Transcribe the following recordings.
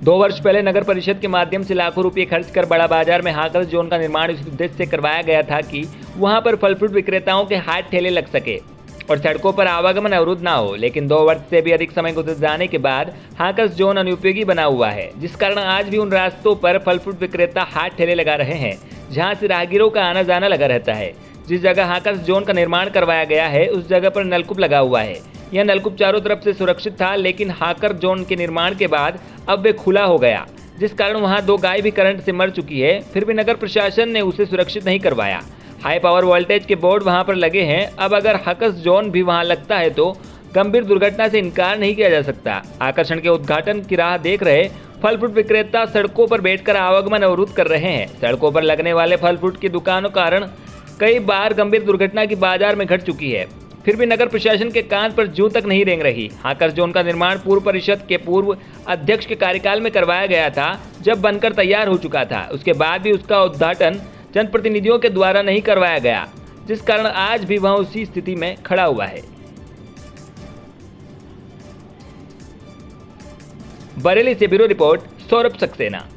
2 वर्ष पहले नगर परिषद के माध्यम से लाखों रुपए खर्च कर बड़ा बाजार में हाकर्स जोन का निर्माण इस उद्देश्य से करवाया गया था कि वहां पर फल फ्रूट विक्रेताओं के हाथ ठेले लग सके और सड़कों पर आवागमन अवरुद्ध ना हो। लेकिन 2 वर्ष से भी अधिक समय गुजर जाने के बाद हाकर्स जोन अनुपयोगी बना हुआ है, जिस कारण आज भी उन रास्तों पर फल फ्रूट विक्रेता हाथ ठेले लगा रहे हैं जहां से राहगीरों का आना जाना लगा रहता है। जिस जगह हाकर्स जोन का निर्माण करवाया गया है उस जगह पर नलकूप लगा हुआ है। यह नलकूप चारों तरफ से सुरक्षित था, लेकिन हाकर जोन के निर्माण के बाद अब वे खुला हो गया, जिस कारण वहां 2 गाय भी करंट से मर चुकी है। फिर भी नगर प्रशासन ने उसे सुरक्षित नहीं करवाया। हाई पावर वोल्टेज के बोर्ड वहां पर लगे हैं। अब अगर हाकर्स जोन भी वहां लगता है तो गंभीर दुर्घटना से इनकार नहीं किया जा सकता। आकर्षण के उद्घाटन की राह देख रहे फल फ्रूट विक्रेता सड़कों पर बैठकर आवागमन अवरुद्ध कर रहे हैं। सड़कों पर लगने वाले फल फ्रूट की दुकानों के कारण कई बार गंभीर दुर्घटना की बाजार में घट चुकी है। फिर भी नगर प्रशासन के कान पर जूं तक नहीं रेंग रही। हाकर्स जोन का निर्माण पूर्व परिषद के पूर्व अध्यक्ष के कार्यकाल में करवाया गया था, जब बनकर तैयार हो चुका था। उसके बाद भी उसका उद्घाटन जनप्रतिनिधियों के द्वारा नहीं करवाया गया, जिस कारण आज भी वह उसी स्थिति में खड़ा हुआ है। बरेली से ब्यूरो रिपोर्ट, सौरभ सक्सेना।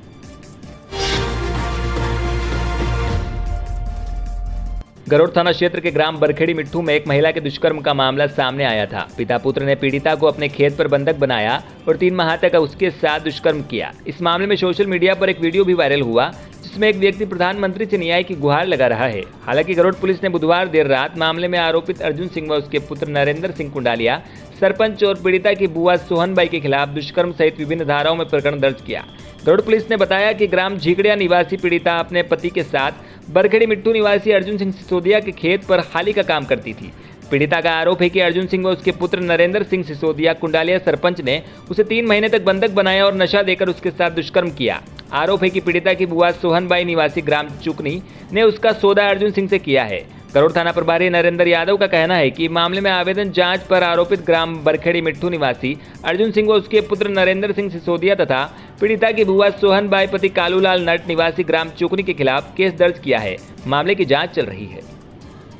गरुड़ थाना क्षेत्र के ग्राम बरखेड़ी मिट्ठू में एक महिला के दुष्कर्म का मामला सामने आया था। पिता पुत्र ने पीड़िता को अपने खेत पर बंधक बनाया और 3 माह तक उसके साथ दुष्कर्म किया। इस मामले में सोशल मीडिया पर एक वीडियो भी वायरल हुआ, जिसमें एक व्यक्ति प्रधानमंत्री से न्याय की गुहार लगा रहा है। हालांकि गरुड़ पुलिस ने बुधवार देर रात मामले में आरोपित अर्जुन सिंह व उसके पुत्र नरेंद्र सिंह कुंडालिया, सरपंच और पीड़िता की बुआ सोहनबाई के खिलाफ दुष्कर्म सहित विभिन्न धाराओं में प्रकरण दर्ज किया। गरुड़ पुलिस ने बताया कि ग्राम झीकड़िया निवासी पीड़िता अपने पति के साथ बरखेड़ी मिट्टू निवासी अर्जुन सिंह सिसोदिया के खेत पर हाली का काम करती थी। पीड़िता का आरोप है कि अर्जुन सिंह व उसके पुत्र नरेंद्र सिंह सिसोदिया कुंडालिया सरपंच ने उसे 3 महीने तक बंधक बनाया और नशा देकर उसके साथ दुष्कर्म किया। आरोप है कि पीड़िता की बुआ सोहनबाई निवासी ग्राम चुकनी ने उसका सौदा अर्जुन सिंह से किया है। गरुड़ थाना प्रभारी नरेंद्र यादव का कहना है कि मामले में आवेदन जांच पर आरोपित ग्राम बरखेड़ी मिट्ठू निवासी अर्जुन सिंह व उसके पुत्र नरेंद्र सिंह सिसोदिया तथा पीड़िता की बुआ सोहनबाई पति कालूलाल नट निवासी ग्राम चुकनी के खिलाफ केस दर्ज किया है। मामले की जांच चल रही है।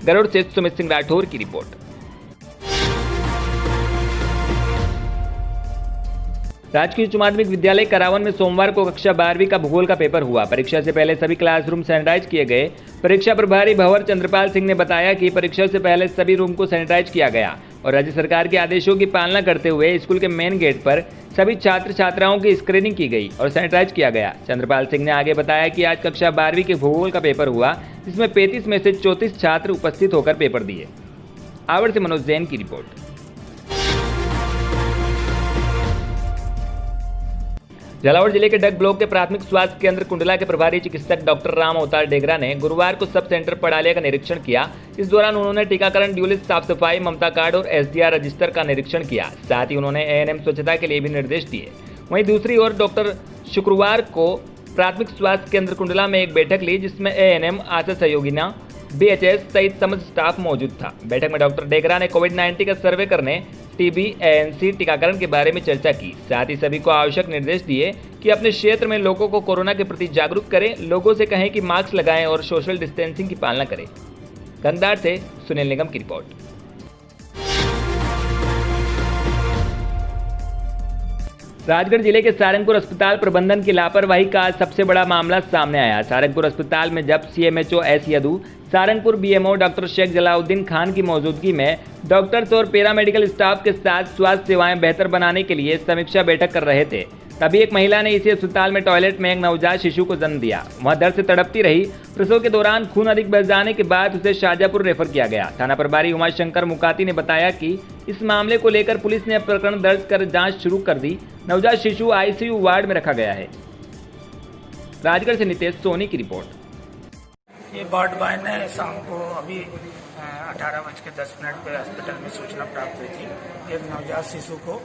गरुड़ से सुमित सिंह राठौर की रिपोर्ट। राजकीय उच्च माध्यमिक विद्यालय करावन में सोमवार को कक्षा 12वीं का भूगोल का पेपर हुआ। परीक्षा से पहले सभी क्लासरूम सैनिटाइज किए गए। परीक्षा प्रभारी भंवर चंद्रपाल सिंह ने बताया कि परीक्षा से पहले सभी रूम को सैनिटाइज किया गया और राज्य सरकार के आदेशों की पालना करते हुए स्कूल के मेन गेट पर सभी छात्र छात्राओं की स्क्रीनिंग की गई और सैनिटाइज किया गया। चंद्रपाल सिंह ने आगे बताया कि आज कक्षा 12वीं के भूगोल का पेपर हुआ, जिसमें 35 में से 34 छात्र उपस्थित होकर पेपर दिए। आवड़ से मनोज जैन की रिपोर्ट। झालावाड़ जिले के डग ब्लॉक के प्राथमिक स्वास्थ्य केंद्र कुंडला के प्रभारी चिकित्सक डॉक्टर राम अवतार डेगरा ने गुरुवार को सब सेंटर पड़ालिया का निरीक्षण किया। इस दौरान उन्होंने टीकाकरण ड्यूलिस्ट साफ सफाई ममता कार्ड और एसडीआर रजिस्टर का निरीक्षण किया। साथ ही उन्होंने एएनएम स्वच्छता के लिए भी निर्देश दिए। वहीं दूसरी ओर डॉक्टर शुक्रवार को प्राथमिक स्वास्थ्य केंद्र कुंडला में एक बैठक ली, जिसमें एएनएम, आशा सहयोगिना, बीएचएस सहित समस्त स्टाफ मौजूद था। बैठक में डॉक्टर डेगरा ने कोविड-19 का सर्वे करने, टीबी, एएनसी टीकाकरण के बारे में चर्चा की। साथ ही सभी को आवश्यक निर्देश दिए कि अपने क्षेत्र में लोगों को कोरोना के प्रति जागरूक करें। लोगों से कहें कि मास्क लगाएं और सोशल डिस्टेंसिंग की पालना करें। गंगार से सुनील निगम की रिपोर्ट। राजगढ़ जिले के सारंगपुर अस्पताल प्रबंधन की लापरवाही का आज सबसे बड़ा मामला सामने आया। सारंगपुर अस्पताल में जब CMHO S Yadu, Sarangpur BMO doctor Sheikh Jalaluddin Khan की मौजूदगी में डॉक्टर्स और पैरामेडिकल स्टाफ के साथ स्वास्थ्य सेवाएं बेहतर बनाने के लिए समीक्षा बैठक कर रहे थे, तभी एक महिला ने इसी अस्पताल में टॉयलेट में एक नवजात शिशु को जन्म दिया। वह दर्द से तड़पती रही। प्रसव के दौरान खून अधिक बह जाने के बाद उसे शाहजहांपुर रेफर किया गया। थाना प्रभारी उमाशंकर मुकाती ने बताया कि इस मामले को लेकर पुलिस ने प्रकरण दर्ज कर जांच शुरू कर दी। नवजात शिशु आईसीयू वार्ड में रखा गया है। राजगढ़ से नितेश सोनी की रिपोर्ट। ये वार्ड बॉय ने शाम को अभी 18:10 पे हॉस्पिटल में सूचना प्राप्त हुई थी। एक नवजात शिशु को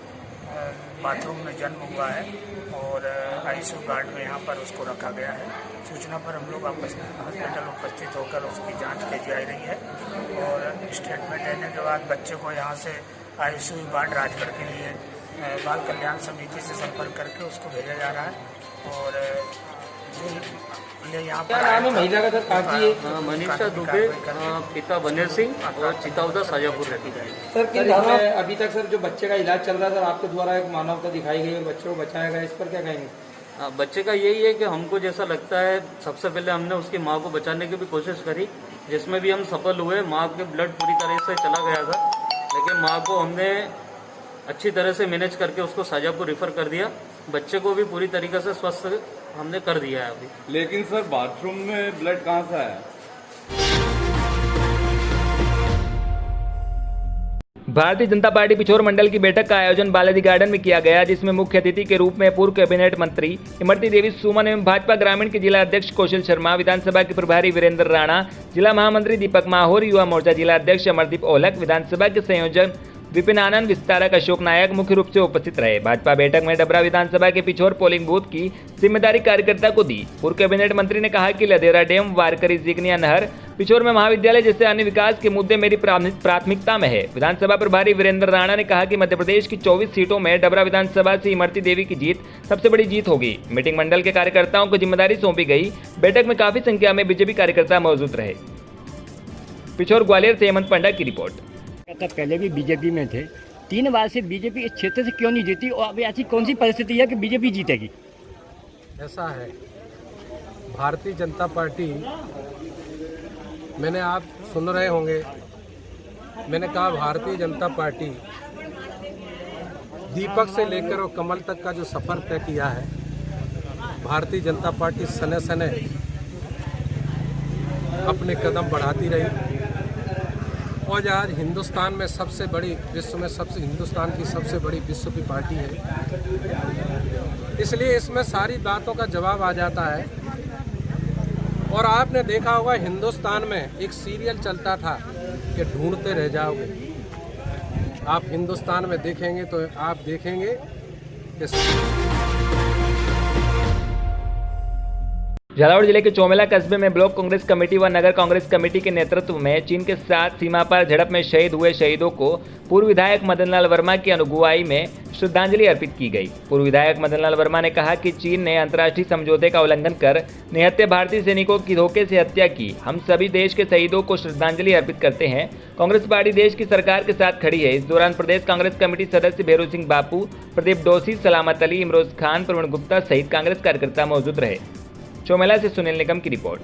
बाथरूम में जन्म हुआ है और आईसीयू वार्ड में यहाँ पर उसको रखा गया है। सूचना पर हम लोग हॉस्पिटल उपस्थित होकर उसकी जांच की जा रही है और स्टेटमेंट देने के बाद बच्चे को यहाँ से आईसीयू वार्ड राजगढ़ के लिए बाल कल्याण समिति से संपर्क करके उसको भेजा जा रहा है। और ये यहाँ पर नाम है महिला का? सर काजी है मनीषा दुबे, पिता बनेर सिंह और चिताउदा शाहजहांपुर रहती है। सर कि अभी तक सर जो बच्चे का इलाज चल रहा है, सर आपके द्वारा एक मानवता दिखाई गई और बच्चे को बचाया गया, इस पर क्या कहेंगे? बच्चे का यही है कि हमको जैसा लगता है, सबसे पहले हमने उसकी माँ को बचाने की भी कोशिश करी, जिसमें भी हम सफल हुए। माँ के ब्लड पूरी तरह से चला गया था, लेकिन माँ को हमने अच्छी तरह से मैनेज करके उसको शाजापुर रेफर कर दिया। बच्चे को भी पूरी तरीके से स्वस्थ हमने कर दिया है अभी। लेकिन सर बाथरूम में ब्लड कहाँ से आया? भारतीय जनता पार्टी पिछोर मंडल की बैठक का आयोजन बालाजी गार्डन में किया गया, जिसमें मुख्य अतिथि के रूप में पूर्व कैबिनेट मंत्री इमरती देवी सुमन एवं भाजपा ग्रामीण के जिला अध्यक्ष कौशल शर्मा, विधानसभा के प्रभारी वीरेंद्र राणा, जिला महामंत्री दीपक माहौर, युवा मोर्चा जिला अध्यक्ष अमरदीप ओलक, विधानसभा के संयोजक विपिन आनंद, विस्तारक अशोक नायक मुख्य रूप से उपस्थित रहे। भाजपा बैठक में डबरा विधानसभा के पिछोर पोलिंग बूथ की जिम्मेदारी कार्यकर्ता को दी। पूर्व कैबिनेट मंत्री ने कहा कि लदेरा डैम, वारकरी जिगनिया नहर, पिछोर में महाविद्यालय जैसे अन्य विकास के मुद्दे मेरी प्राथमिकता में है। विधानसभा प्रभारी वीरेंद्र राणा ने कहा कि मध्य प्रदेश की 24 सीटों में डबरा विधानसभा से इमरती देवी की जीत सबसे बड़ी जीत होगी। मीटिंग मंडल के कार्यकर्ताओं को जिम्मेदारी सौंपी गई। बैठक में काफी संख्या में बीजेपी कार्यकर्ता मौजूद रहे। पिछोर ग्वालियर से हेमंत पंडा की रिपोर्ट। पहले भी बीजेपी में थे, 3 बार से बीजेपी इस क्षेत्र से क्यों नहीं जीती और अभी ऐसी कौन सी परिस्थिति है कि बीजेपी जीतेगी? ऐसा है, भारतीय जनता पार्टी, मैंने आप सुन रहे होंगे, मैंने कहा भारतीय जनता पार्टी दीपक से लेकर और कमल तक का जो सफ़र तय किया है, भारतीय जनता पार्टी सने सने अपने कदम बढ़ाती रही और आज हिंदुस्तान में सबसे बड़ी, विश्व में सबसे, हिंदुस्तान की सबसे बड़ी विश्व की पार्टी है। इसलिए इसमें सारी बातों का जवाब आ जाता है। और आपने देखा होगा हिंदुस्तान में एक सीरियल चलता था कि ढूंढते रह जाओगे। आप हिंदुस्तान में देखेंगे तो आप देखेंगे कि झालावाड़ जिले के चौमेला कस्बे में ब्लॉक कांग्रेस कमेटी व नगर कांग्रेस कमेटी के नेतृत्व में चीन के साथ सीमा पर झड़प में शहीद हुए शहीदों को पूर्व विधायक मदन लाल वर्मा की अगुवाई में श्रद्धांजलि अर्पित की गई। पूर्व विधायक मदन लाल वर्मा ने कहा कि चीन ने अंतर्राष्ट्रीय समझौते का उल्लंघन कर निहत्थे भारतीय सैनिकों की धोखे से हत्या की। हम सभी देश के शहीदों को श्रद्धांजलि अर्पित करते हैं। कांग्रेस पार्टी देश की सरकार के साथ खड़ी है। इस दौरान प्रदेश कांग्रेस कमेटी सदस्य भैरू सिंह बापू, प्रदीप डोसी, सलामत अली, इमरोज खान, प्रवीण गुप्ता सहित कांग्रेस कार्यकर्ता मौजूद रहे। चौमेला से सुनील निगम की रिपोर्ट।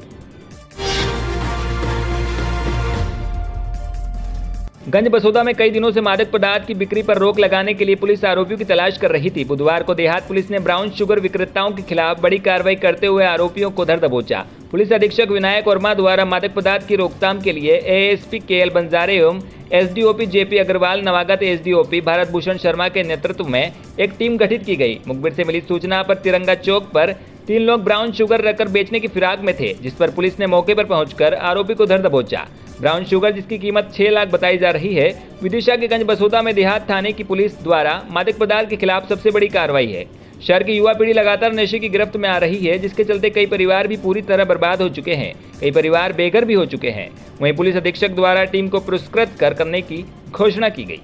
गंज बसोदा में कई दिनों से मादक पदार्थ की बिक्री पर रोक लगाने के लिए पुलिस आरोपियों की तलाश कर रही थी। बुधवार को देहात पुलिस ने ब्राउन शुगर विक्रेताओं के खिलाफ बड़ी कार्रवाई करते हुए आरोपियों को धर दबोचा। पुलिस अधीक्षक विनायक वर्मा द्वारा मादक पदार्थ की रोकथाम के लिए एएसपी केएल बंजारे एवं एसडीओपी जेपी अग्रवाल, नवागत एसडीओपी भारत भूषण शर्मा के नेतृत्व में एक टीम गठित की गई। मुखबिर से मिली सूचना पर तिरंगा चौक पर 3 लोग ब्राउन शुगर रखकर बेचने की फिराक में थे, जिस पर पुलिस ने मौके पर पहुंचकर आरोपी को धर दबोचा। ब्राउन शुगर, जिसकी कीमत 6 लाख बताई जा रही है, विदिशा के गंज बसोदा में देहात थाने की पुलिस द्वारा मादक पदार्थ के खिलाफ सबसे बड़ी कार्रवाई है। शहर की युवा पीढ़ी लगातार नशे की गिरफ्त में आ रही है, जिसके चलते कई परिवार भी पूरी तरह बर्बाद हो चुके हैं। कई परिवार बेघर भी हो चुके हैं। वहीं पुलिस अधीक्षक द्वारा टीम को पुरस्कृत करने की घोषणा की गई।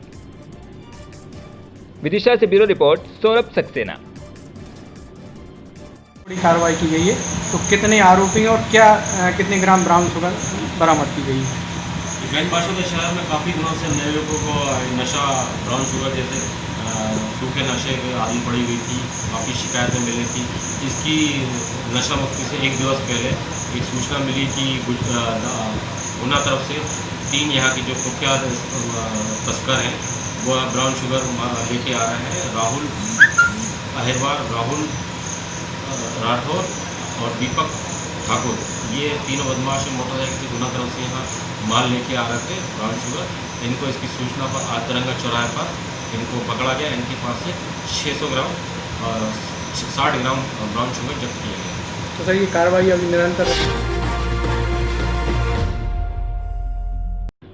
विदिशा से ब्यूरो रिपोर्ट, सौरभ सक्सेना। बड़ी कार्रवाई की गई है, तो कितने आरोपी और क्या कितने ग्राम ब्राउन शुगर बरामद की गई है? गंज बसोदा शहर में काफ़ी दिनों से नए लोगों को नशा, ब्राउन शुगर जैसे सूखे नशे की आदत पड़ी हुई थी। काफ़ी शिकायतें मिली थी। इसकी नशा मुक्ति से 1 दिवस पहले एक सूचना मिली कि उना तरफ से 3 यहाँ की जो कुख्यात तस्कर हैं वो ब्राउन शुगर लेके आ रहे हैं। राहुल अहिरवार, राहुल राठौर और दीपक ठाकुर, ये तीनों बदमाश मोटरसाइकिल से गुना तरफ से यहाँ माल लेके आ रहे थे ब्राउन शुगर। इनको इसकी सूचना पर आज तिरंगा चौराहे पर इनको पकड़ा गया। इनके पास से 600 ग्राम 60 ग्राम ब्राउन शुगर जब्त किया गया। तो सर ये कार्रवाई अभी निरंतर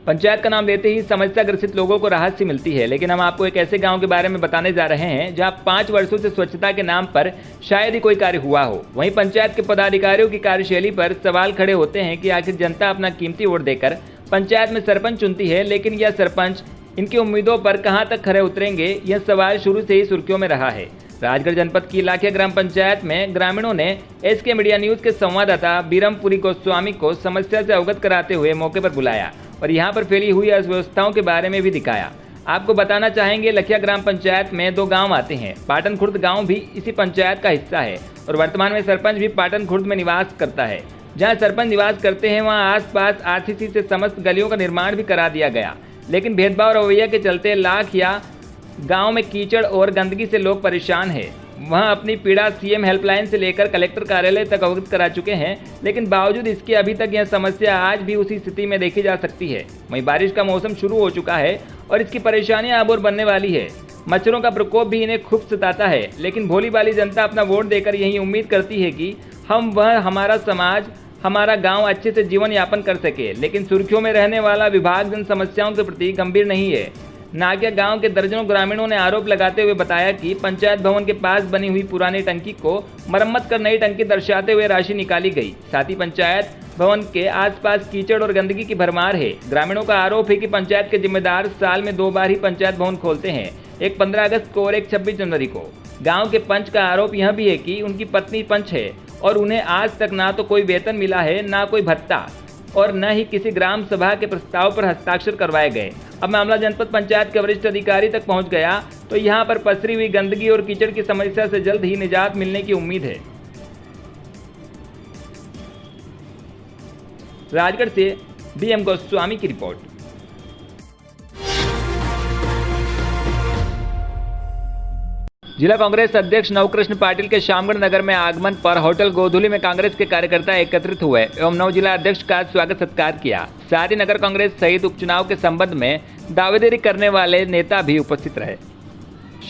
पंचायत का नाम लेते ही समस्या ग्रसित लोगों को राहत सी मिलती है, लेकिन हम आपको एक ऐसे गांव के बारे में बताने जा रहे हैं जहां 5 वर्षों से स्वच्छता के नाम पर शायद ही कोई कार्य हुआ हो। वहीं पंचायत के पदाधिकारियों की कार्यशैली पर सवाल खड़े होते हैं कि आखिर जनता अपना कीमती वोट देकर पंचायत में सरपंच चुनती है, लेकिन यह सरपंच इनकी उम्मीदों पर कहां तक खरे उतरेंगे, यह सवाल शुरू से ही सुर्खियों में रहा है। राजगढ़ जनपद की लाखिया ग्राम पंचायत में ग्रामीणों ने एसके मीडिया न्यूज के संवाददाता बीरमपुरी गोस्वामी को समस्या से अवगत कराते हुए मौके पर बुलाया और यहां पर फैली हुई अव्यवस्थाओं के बारे में भी दिखाया। आपको बताना चाहेंगे, लखिया ग्राम पंचायत में 2 गांव आते हैं। पाटन खुर्द गांव भी इसी पंचायत का हिस्सा है और वर्तमान में सरपंच भी पाटन खुर्द में निवास करता है। जहां सरपंच निवास करते हैं वहां आसपास आरसीसी से समस्त गलियों का निर्माण भी करा दिया गया, लेकिन भेदभाव रवैया के चलते लाख या गांव में कीचड़ और गंदगी से लोग परेशान हैं। वहां अपनी पीड़ा सीएम हेल्पलाइन से लेकर कलेक्टर कार्यालय तक अवगत करा चुके हैं, लेकिन बावजूद इसके अभी तक यह समस्या आज भी उसी स्थिति में देखी जा सकती है। वहीं बारिश का मौसम शुरू हो चुका है और इसकी परेशानियां अब और बनने वाली है। मच्छरों का प्रकोप भी इन्हें खूब सताता है, लेकिन भोली भाली जनता अपना वोट देकर यही उम्मीद करती है कि हमारा समाज, हमारा गांव अच्छे से जीवन यापन कर सके। लेकिन सुर्खियों में रहने वाला विभाग जन समस्याओं के प्रति गंभीर नहीं है। नागिया गांव के दर्जनों ग्रामीणों ने आरोप लगाते हुए बताया कि पंचायत भवन के पास बनी हुई पुरानी टंकी को मरम्मत कर नई टंकी दर्शाते हुए राशि निकाली गई। साथ ही पंचायत भवन के आसपास कीचड़ और गंदगी की भरमार है। ग्रामीणों का आरोप है कि पंचायत के जिम्मेदार साल में 2 बार ही पंचायत भवन खोलते हैं, एक 15 अगस्त को और एक 26 जनवरी को। गाँव के पंच का आरोप यह भी है कि उनकी पत्नी पंच है और उन्हें आज तक ना तो कोई वेतन मिला है, ना कोई भत्ता और न ही किसी ग्राम सभा के प्रस्ताव पर हस्ताक्षर करवाए गए। अब मामला जनपद पंचायत के वरिष्ठ अधिकारी तक पहुंच गया तो यहां पर पसरी हुई गंदगी और कीचड़ की समस्या से जल्द ही निजात मिलने की उम्मीद है। राजगढ़ से बीएम गोस्वामी की रिपोर्ट। जिला कांग्रेस अध्यक्ष नवकृष्ण पाटिल के श्यामगढ़ नगर में आगमन पर होटल गोधुली में कांग्रेस के कार्यकर्ता एकत्रित हुए एवं नव जिला अध्यक्ष का स्वागत सत्कार किया। साथ ही नगर कांग्रेस सहित उपचुनाव के संबंध में दावेदारी करने वाले नेता भी उपस्थित रहे।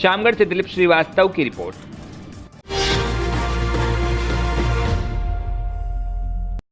श्यामगढ़ से दिलीप श्रीवास्तव की रिपोर्ट।